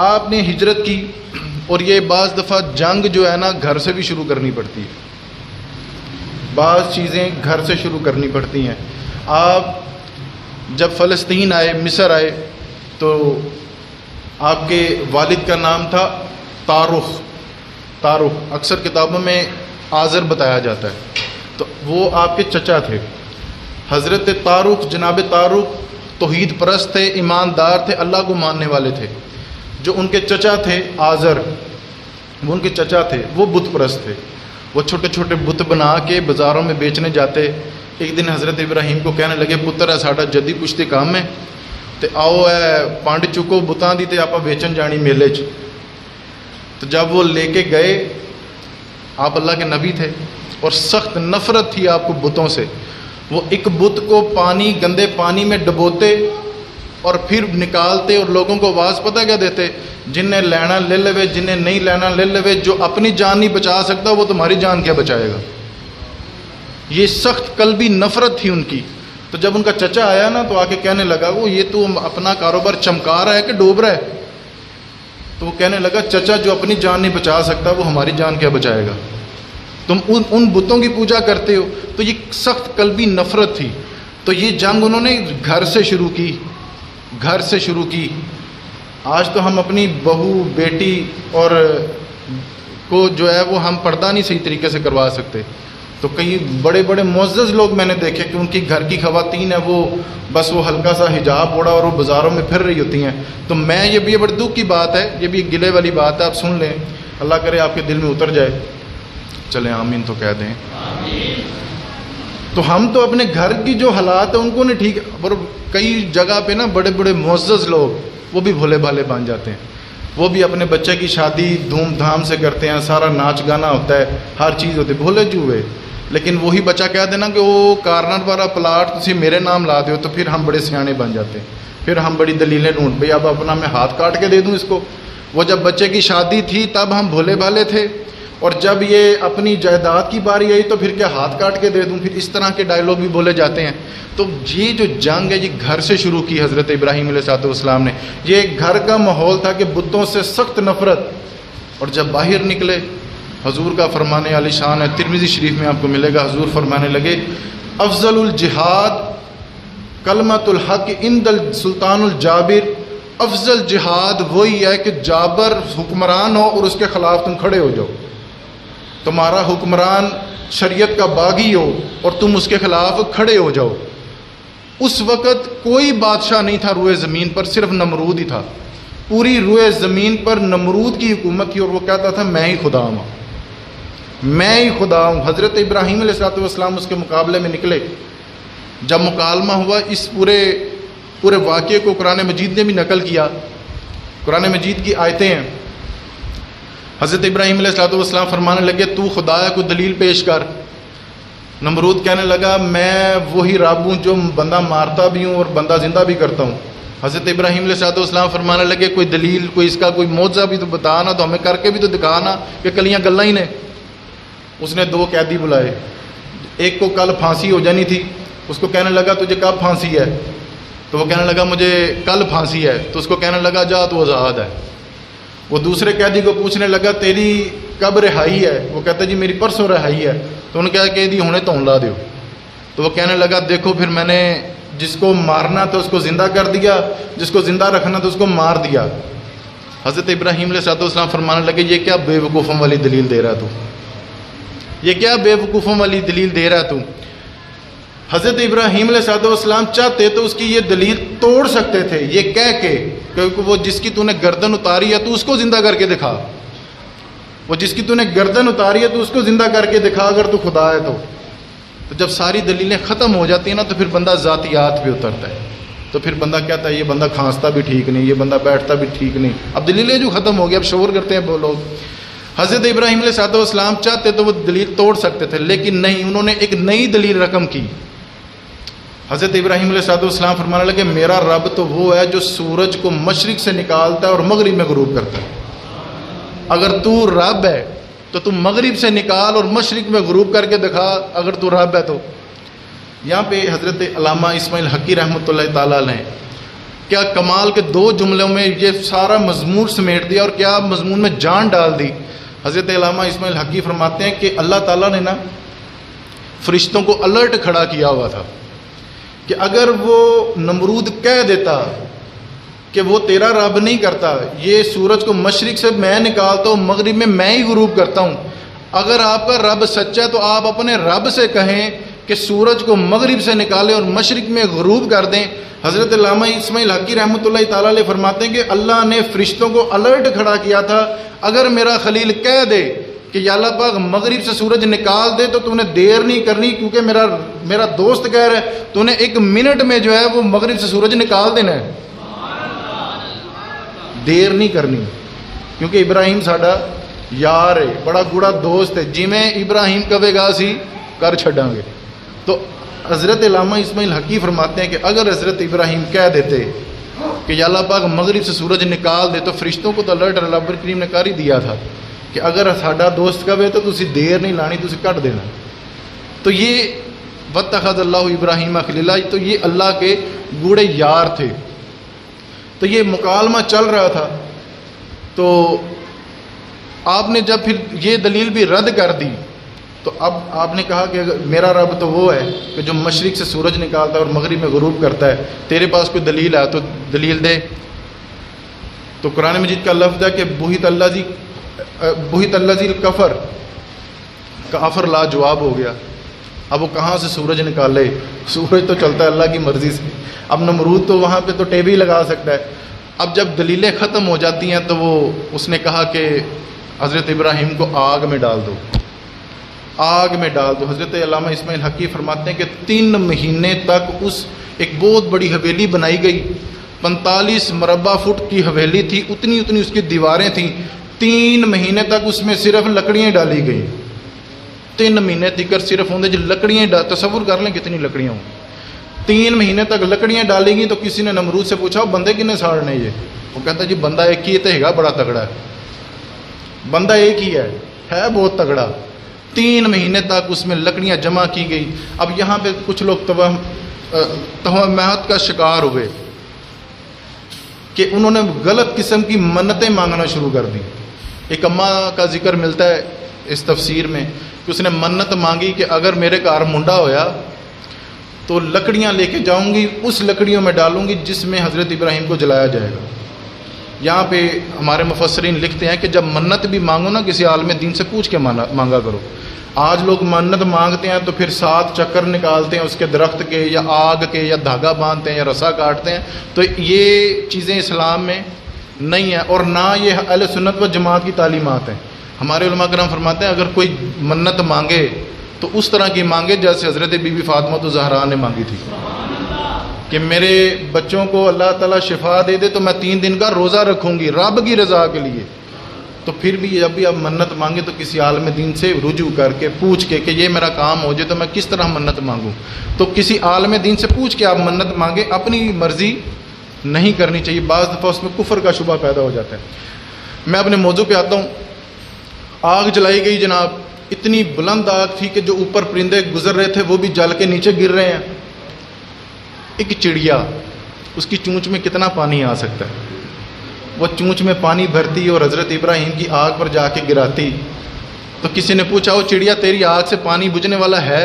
آپ نے ہجرت کی اور یہ بعض دفعہ جنگ جو ہے نا گھر سے بھی شروع کرنی پڑتی ہے، بعض چیزیں گھر سے شروع کرنی پڑتی ہیں۔ آپ جب فلسطین آئے، مصر آئے، تو آپ کے والد کا نام تھا طارخ، اکثر کتابوں میں آذر بتایا جاتا ہے، تو وہ آپ کے چچا تھے حضرت طارخ۔ جناب طارخ توحید پرست تھے، ایماندار تھے، اللہ کو ماننے والے تھے۔ جو ان کے چچا تھے آذر، وہ ان کے چچا تھے، وہ بت پرست تھے، وہ چھوٹے چھوٹے بت بنا کے بازاروں میں بیچنے جاتے۔ ایک دن حضرت ابراہیم کو کہنے لگے پتر ہے ساڈا جدی پشتی کام ہے تے آؤ اے پانڈ چکو بتاں دی تے آپا بیچن جانی میلے چ۔ تو جب وہ لے کے گئے، آپ اللہ کے نبی تھے اور سخت نفرت تھی آپ کو بتوں سے، وہ ایک بت کو گندے پانی میں ڈبوتے اور پھر نکالتے اور لوگوں کو آواز پتہ کیا دیتے، جن نے لینا لے لے، جن نے نہیں لینا لے لے، جو اپنی جان نہیں بچا سکتا وہ تمہاری جان کیا بچائے گا۔ یہ سخت قلبی نفرت تھی ان کی۔ تو جب ان کا چچا آیا نا تو آ کے کہنے لگا وہ یہ تو اپنا کاروبار چمکا رہا ہے کہ ڈوب رہا ہے؟ تو وہ کہنے لگا چچا جو اپنی جان نہیں بچا سکتا وہ ہماری جان کیا بچائے گا؟ تم ان بتوں کی پوجا کرتے ہو۔ تو یہ سخت قلبی نفرت تھی۔ تو یہ جنگ انہوں نے گھر سے شروع کی۔ آج تو ہم اپنی بہو بیٹی اور کو جو ہے وہ ہم پردہ نہیں صحیح طریقے سے کروا سکتے۔ تو کئی بڑے بڑے معزز لوگ میں نے دیکھے کہ ان کی گھر کی خواتین ہیں وہ بس وہ ہلکا سا حجاب اوڑھا اور وہ بازاروں میں پھر رہی ہوتی ہیں۔ تو میں یہ بھی بڑے دکھ کی بات ہے، یہ بھی گلے والی بات ہے، آپ سن لیں، اللہ کرے آپ کے دل میں اتر جائے۔ چلیں آمین تو کہہ دیں۔ تو ہم تو اپنے گھر کی جو حالات ہیں ان کو نہیں ٹھیک، اور کئی جگہ پہ نا بڑے بڑے معزز لوگ وہ بھی بھولے بھالے بن جاتے ہیں، وہ بھی اپنے بچے کی شادی دھوم دھام سے کرتے ہیں، سارا ناچ گانا ہوتا ہے، ہر چیز ہوتی ہے، بھولے جوئے۔ لیکن وہی بچہ کہہ دینا کہ وہ کارنر والا پلاٹ تسی میرے نام لا دیو، تو پھر ہم بڑے سیانے بن جاتے ہیں، پھر ہم بڑی دلیلیں ڈھونڈ پہ اب اپنا میں ہاتھ کاٹ کے دے دوں اس کو۔ وہ جب بچے کی شادی تھی تب ہم بھولے بھالے تھے، اور جب یہ اپنی جائیداد کی باری آئی تو پھر کیا ہاتھ کاٹ کے دے دوں، پھر اس طرح کے ڈائیلاگ بھی بولے جاتے ہیں۔ تو یہ جو جنگ ہے یہ گھر سے شروع کی حضرت ابراہیم علیہ السلام نے۔ یہ گھر کا ماحول تھا کہ بتوں سے سخت نفرت، اور جب باہر نکلے حضور کا فرمانے عالی شان ہے، ترمذی شریف میں آپ کو ملے گا، حضور فرمانے لگے افضل الجہاد کلمۃ الحق عند السلطان الجابر۔ افضل جہاد وہی ہے کہ جابر حکمران ہو اور اس کے خلاف تم کھڑے ہو جاؤ، تمہارا حکمران شریعت کا باغی ہو اور تم اس کے خلاف کھڑے ہو جاؤ۔ اس وقت کوئی بادشاہ نہیں تھا روئے زمین پر، صرف نمرود ہی تھا۔ پوری روئے زمین پر نمرود کی حکومت تھی، اور وہ کہتا تھا میں ہی خدا ہوں، میں ہی خدا ہوں۔ حضرت ابراہیم علیہ السلام اس کے مقابلے میں نکلے۔ جب مکالمہ ہوا، اس پورے واقعے کو قرآن مجید نے بھی نقل کیا۔ قرآن مجید کی آیتیں ہیں، حضرت ابراہیم علیہ السلام فرمانے لگے تو خدا ہے، کوئی دلیل پیش کر۔ نمرود کہنے لگا میں وہی رب ہوں جو بندہ مارتا بھی ہوں اور بندہ زندہ بھی کرتا ہوں۔ حضرت ابراہیم علیہ السلام فرمانے لگے کوئی دلیل، کوئی اس کا کوئی معجزہ بھی تو بتانا، تو ہمیں کر کے بھی تو دکھانا کہ کلیاں گلاں ہی نے۔ اس نے 2 قیدی بلائے، ایک کو کل پھانسی ہو جانی تھی، اس کو کہنے لگا تجھے کب پھانسی ہے؟ تو وہ کہنے لگا مجھے کل پھانسی ہے۔ تو اس کو کہنے لگا جا تو آزاد ہے۔ وہ دوسرے قیدی کو پوچھنے لگا تیری کب رہائی ہے؟ وہ کہتا جی میری پرسوں رہائی ہے۔ تو انہوں نے کہا قیدی ہونے تو لا دیو۔ تو وہ کہنے لگا دیکھو پھر میں نے جس کو مارنا تو اس کو زندہ کر دیا، جس کو زندہ رکھنا تو اس کو مار دیا۔ حضرت ابراہیم علیہ السلام فرمانے لگے یہ کیا بے وقوفوں والی دلیل دے رہا تو، یہ کیا بے وقوفوں والی دلیل دے رہا تو۔ حضرت ابراہیم علیہ السلام چاہتے تو اس کی یہ دلیل توڑ سکتے تھے، یہ کہہ کے کہ وہ جس کی تو نے گردن اتاری ہے تو اس کو زندہ کر کے دکھا، وہ جس کی تو نے گردن اتاری ہے تو اس کو زندہ کر کے دکھا اگر تو خدا ہے تو۔ تو جب ساری دلیلیں ختم ہو جاتی ہیں نا تو پھر بندہ ذاتیات پہ اترتا ہے، تو پھر بندہ کہتا ہے یہ بندہ کھانستا بھی ٹھیک نہیں، یہ بندہ بیٹھتا بھی ٹھیک نہیں۔ اب دلیلیں جو ختم ہو گئی اب شور کرتے ہیں وہ لوگ۔ حضرت ابراہیم علیہ السلام چاہتے تو وہ دلیل توڑ سکتے تھے، لیکن نہیں، انہوں نے ایک نئی دلیل رقم کی۔ حضرت ابراہیم علیہ السلام فرمانے لگے میرا رب تو وہ ہے جو سورج کو مشرق سے نکالتا ہے اور مغرب میں غروب کرتا ہے۔ اگر تو رب ہے تو تم مغرب سے نکال اور مشرق میں غروب کر کے دکھا، اگر تو رب ہے تو۔ یہاں پہ حضرت علامہ اسماعیل حقی رحمۃ اللہ تعالیٰ علیہ کیا کمال کے 2 جملوں میں یہ سارا مضمون سمیٹ دیا اور کیا مضمون میں جان ڈال دی۔ حضرت علامہ اسماعیل حقی فرماتے ہیں کہ اللہ تعالیٰ نے نا فرشتوں کو الرٹ کھڑا کیا ہوا تھا کہ اگر وہ نمرود کہہ دیتا کہ وہ تیرا رب نہیں کرتا، یہ سورج کو مشرق سے میں نکالتا ہوں، مغرب میں میں ہی غروب کرتا ہوں، اگر آپ کا رب سچا ہے تو آپ اپنے رب سے کہیں کہ سورج کو مغرب سے نکالیں اور مشرق میں غروب کر دیں۔ حضرت علامہ اسماعیل حقی رحمۃ اللہ تعالیٰ علیہ فرماتے ہیں کہ اللہ نے فرشتوں کو الرٹ کھڑا کیا تھا، اگر میرا خلیل کہہ دے کہ یا اللہ پاک مغرب سے سورج نکال دے تو نے دیر نہیں کرنی، کیونکہ میرا دوست کہہ رہا ہے تو نے 1 منٹ میں جو ہے وہ مغرب سے سورج نکال دینا ہے، دیر نہیں کرنی، کیونکہ ابراہیم ساڈا یار ہے، بڑا گوڑا دوست ہے، جی میں ابراہیم کہے گا اسی کر چھڑاں گے۔ تو حضرت علامہ اسماعیل حقی فرماتے ہیں کہ اگر حضرت ابراہیم کہہ دیتے کہ یا اللہ پاک مغرب سے سورج نکال دے تو فرشتوں کو تو الرٹ رب کریم نے کر ہی دیا تھا کہ اگر ساڈا دوست کہے تو تسی دیر نہیں لانی، تسی کٹ دینا۔ تو یہ واتخذ اللہ ابراہیم خلیلا، تو یہ اللہ کے گوڑے یار تھے۔ تو یہ مکالمہ چل رہا تھا، تو آپ نے جب پھر یہ دلیل بھی رد کر دی تو اب آپ نے کہا کہ میرا رب تو وہ ہے کہ جو مشرق سے سورج نکالتا ہے اور مغرب میں غروب کرتا ہے، تیرے پاس کوئی دلیل ہے تو دلیل دے۔ تو قرآن مجید کا لفظ ہے کہ بہت اللہ ذی الکفر، کافر لا جواب ہو گیا۔ اب وہ کہاں سے سورج نکالے؟ سورج تو چلتا ہے اللہ کی مرضی سے، اب نمرود تو وہاں پہ تو ٹیبی لگا سکتا ہے۔ اب جب دلیلیں ختم ہو جاتی ہیں تو اس نے کہا کہ حضرت ابراہیم کو آگ میں ڈال دو، آگ میں ڈال دو۔ حضرت علامہ اسماعیل حقی فرماتے ہیں کہ 3 مہینے تک ایک بہت بڑی حویلی بنائی گئی، 45 مربع فٹ کی حویلی تھی، اتنی اس کی دیواریں تھیں، 3 مہینے تک اس میں صرف لکڑیاں ڈالی گئیں، 3 مہینے تک صرف ہوں جو لکڑیاں تصور کر لیں کتنی لکڑیاں ہوں، 3 مہینے تک لکڑیاں ڈالی گئیں۔ تو کسی نے نمرود سے پوچھا بندے کنے ساڑنے یہ؟ وہ کہتا جی بندہ ایک ہی ہے، بڑا تگڑا ہے، بندہ ایک ہی ہے بہت تگڑا۔ 3 مہینے تک اس میں لکڑیاں جمع کی گئی۔ اب یہاں پہ کچھ لوگ توہمات کا شکار ہوئے کہ انہوں نے غلط قسم کی منتیں مانگنا شروع کر دی۔ ایک اماں کا ذکر ملتا ہے اس تفسیر میں کہ اس نے منت مانگی کہ اگر میرے گھر منڈا ہویا تو لکڑیاں لے کے جاؤں گی، اس لکڑیوں میں ڈالوں گی جس میں حضرت ابراہیم کو جلایا جائے گا۔ یہاں پہ ہمارے مفسرین لکھتے ہیں کہ جب منت بھی مانگو نا کسی عالم دین سے پوچھ کے مانگا کرو۔ آج لوگ منت مانگتے ہیں تو پھر 7 چکر نکالتے ہیں اس کے درخت کے یا آگ کے یا دھاگا باندھتے ہیں یا رسا کاٹتے ہیں، تو یہ چیزیں اسلام میں نہیں ہیں اور نہ یہ اہل سنت و جماعت کی تعلیمات ہیں۔ ہمارے علماء کرام فرماتے ہیں اگر کوئی منت مانگے تو اس طرح کی مانگے جیسے حضرت بی بی فاطمہ الزہرا نے مانگی تھی کہ میرے بچوں کو اللہ تعالیٰ شفا دے دے تو میں 3 دن کا روزہ رکھوں گی رب کی رضا کے لیے۔ تو پھر بھی جب بھی آپ منت مانگے تو کسی عالم دین سے رجوع کر کے پوچھ کے کہ یہ میرا کام ہو جائے تو میں کس طرح منت مانگوں، تو کسی عالم دین سے پوچھ کے آپ منت مانگے، اپنی مرضی نہیں کرنی چاہیے، بعض دفعہ اس میں کفر کا شبہ پیدا ہو جاتا ہے۔ میں اپنے موضوع پہ آتا ہوں۔ آگ جلائی گئی جناب، اتنی بلند آگ تھی کہ جو اوپر پرندے گزر رہے تھے وہ بھی جل کے نیچے گر رہے ہیں۔ ایک چڑیا، اس کی چونچ میں کتنا پانی آ سکتا ہے، وہ چونچ میں پانی بھرتی اور حضرت ابراہیم کی آگ پر جا کے گراتی۔ تو کسی نے پوچھا وہ چڑیا تیری آگ سے پانی بجھنے والا ہے؟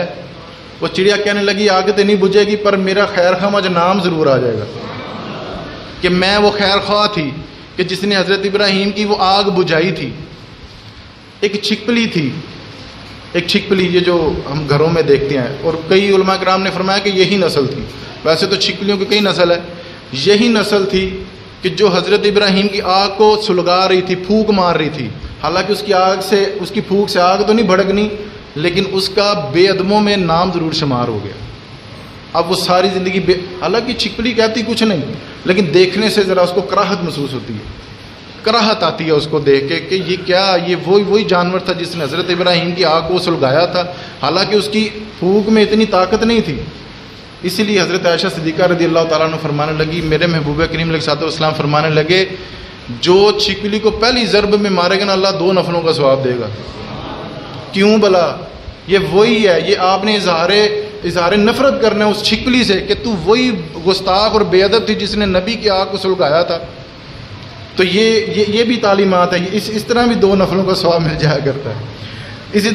وہ چڑیا کہنے لگی آگ تو نہیں بجھے گی پر میرا خیر خواہ مجھے نام ضرور آ جائے گا کہ میں وہ خیر خواہ تھی کہ جس نے حضرت ابراہیم کی وہ آگ بجھائی تھی۔ ایک چھپکلی تھی، ایک چھپکلی یہ جو ہم گھروں میں دیکھتے ہیں، اور کئی علماء کرام نے فرمایا کہ یہی نسل تھی، ویسے تو چھپکلیوں کی کئی نسل ہے، یہی نسل تھی کہ جو حضرت ابراہیم کی آگ کو سلگا رہی تھی، پھونک مار رہی تھی۔ حالانکہ اس کی پھونک سے آگ تو نہیں بھڑکنی، لیکن اس کا بے ادموں میں نام ضرور شمار ہو گیا۔ اب وہ ساری زندگی حالانکہ چھپکلی کہتی کچھ نہیں، لیکن دیکھنے سے ذرا اس کو کراہت محسوس ہوتی ہے، کراہت آتی ہے اس کو دیکھ کے کہ یہ کیا، یہ وہی جانور تھا جس نے حضرت ابراہیم کی آگ کو سلگایا تھا، حالانکہ اس کی پھونک میں اتنی طاقت نہیں تھی۔ اسی لیے حضرت عائشہ صدیقہ رضی اللہ تعالیٰ عنہ فرمانے لگی، میرے محبوب کریم علیہ الصلوۃ والسلام فرمانے لگے جو چھپکلی کو پہلی ضرب میں مارے گا نا اللہ 2 نفلوں کا ثواب دے گا۔ کیوں بلا؟ یہ وہی ہے، یہ آپ نے اظہار اظہار نفرت کرنا ہے اس چھپکلی سے کہ تو وہی گستاخ اور بے ادب تھی جس نے نبی کی آگ کو سلگایا تھا. تو یہ بھی تعلیمات ہے. اس طرح بھی 2 نفلوں کا ثواب مل جایا کرتا ہے. اسی